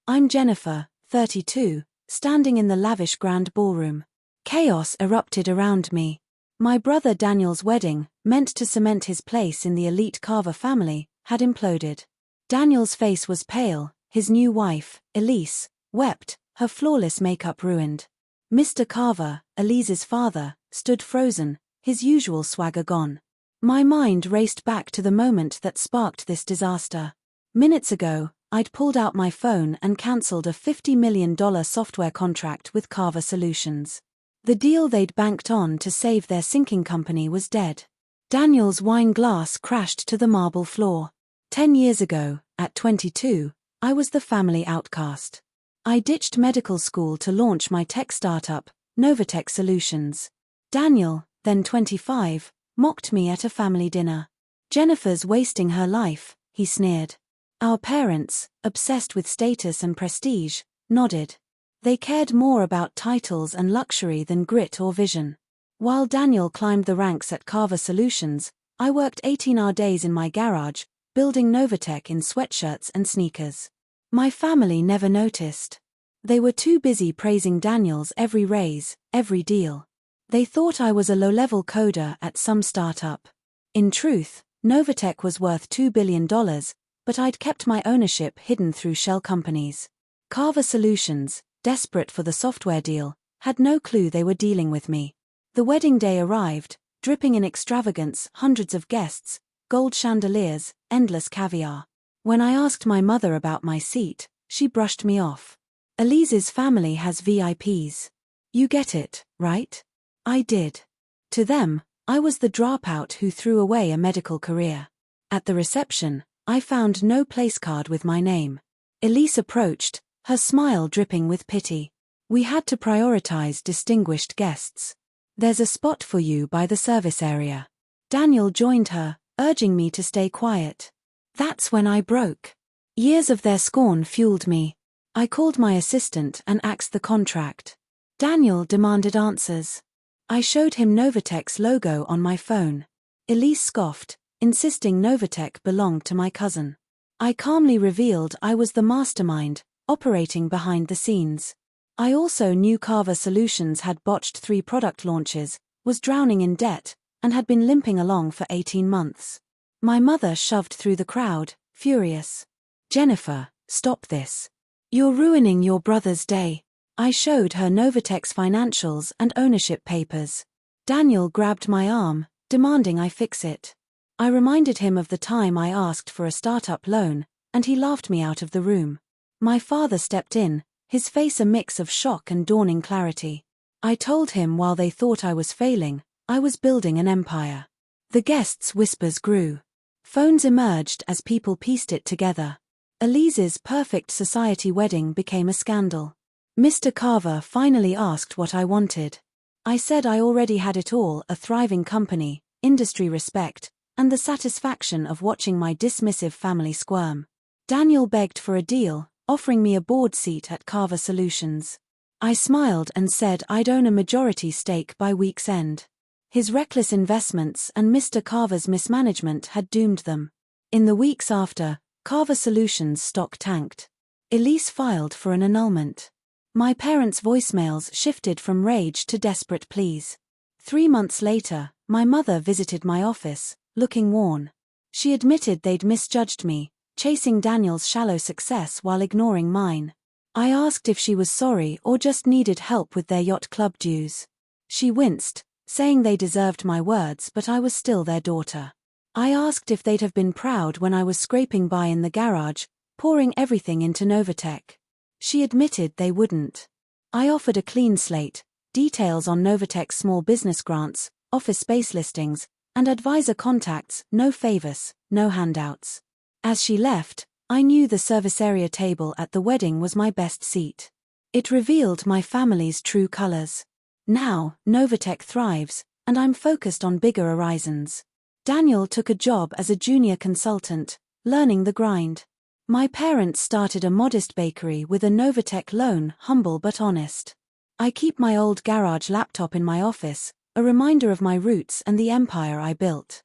I'm Jennifer, 32, standing in the lavish grand ballroom. Chaos erupted around me. My brother Daniel's wedding, meant to cement his place in the elite Carver family, had imploded. Daniel's face was pale, his new wife, Elise, wept, her flawless makeup ruined. Mr. Carver, Elise's father, stood frozen, his usual swagger gone. My mind raced back to the moment that sparked this disaster. Minutes ago, I'd pulled out my phone and cancelled a $50 million software contract with Carver Solutions. The deal they'd banked on to save their sinking company was dead. Daniel's wine glass crashed to the marble floor. 10 years ago, at 22, I was the family outcast. I ditched medical school to launch my tech startup, Novatech Solutions. Daniel, then 25, mocked me at a family dinner. "Jennifer's wasting her life," he sneered. Our parents, obsessed with status and prestige, nodded. They cared more about titles and luxury than grit or vision. While Daniel climbed the ranks at Carver Solutions, I worked 18-hour days in my garage, building Novatech in sweatshirts and sneakers. My family never noticed. They were too busy praising Daniel's every raise, every deal. They thought I was a low-level coder at some startup. In truth, Novatech was worth $2 billion, but I'd kept my ownership hidden through shell companies. Carver Solutions, desperate for the software deal, had no clue they were dealing with me. The wedding day arrived, dripping in extravagance, hundreds of guests, gold chandeliers, endless caviar. When I asked my mother about my seat, she brushed me off. "Elise's family has VIPs. You get it, right?" I did. To them, I was the dropout who threw away a medical career. At the reception, I found no placecard with my name. Elise approached, her smile dripping with pity. "We had to prioritize distinguished guests. There's a spot for you by the service area." Daniel joined her, urging me to stay quiet. That's when I broke. Years of their scorn fueled me. I called my assistant and axed the contract. Daniel demanded answers. I showed him Novatech's logo on my phone. Elise scoffed, insisting Novatech belonged to my cousin. I calmly revealed I was the mastermind, operating behind the scenes. I also knew Carver Solutions had botched 3 product launches, was drowning in debt, and had been limping along for 18 months. My mother shoved through the crowd, furious. "Jennifer, stop this. You're ruining your brother's day." I showed her Novatech's financials and ownership papers. Daniel grabbed my arm, demanding I fix it. I reminded him of the time I asked for a startup loan, and he laughed me out of the room. My father stepped in, his face a mix of shock and dawning clarity. I told him while they thought I was failing, I was building an empire. The guests' whispers grew. Phones emerged as people pieced it together. Elise's perfect society wedding became a scandal. Mr. Carver finally asked what I wanted. I said I already had it all: a thriving company, industry respect, and the satisfaction of watching my dismissive family squirm. Daniel begged for a deal, offering me a board seat at Carver Solutions. I smiled and said I'd own a majority stake by week's end. His reckless investments and Mr. Carver's mismanagement had doomed them. In the weeks after, Carver Solutions stock tanked. Elise filed for an annulment. My parents' voicemails shifted from rage to desperate pleas. 3 months later, my mother visited my office, looking worn. She admitted they'd misjudged me, chasing Daniel's shallow success while ignoring mine. I asked if she was sorry or just needed help with their yacht club dues. She winced, saying they deserved my words, but I was still their daughter. I asked if they'd have been proud when I was scraping by in the garage, pouring everything into Novatech. She admitted they wouldn't. I offered a clean slate, details on Novatech's small business grants, office space listings, and advisor contacts, no favors, no handouts. As she left, I knew the service area table at the wedding was my best seat. It revealed my family's true colors. Now, Novatech thrives, and I'm focused on bigger horizons. Daniel took a job as a junior consultant, learning the grind. My parents started a modest bakery with a Novatech loan, humble but honest. I keep my old garage laptop in my office, a reminder of my roots and the empire I built.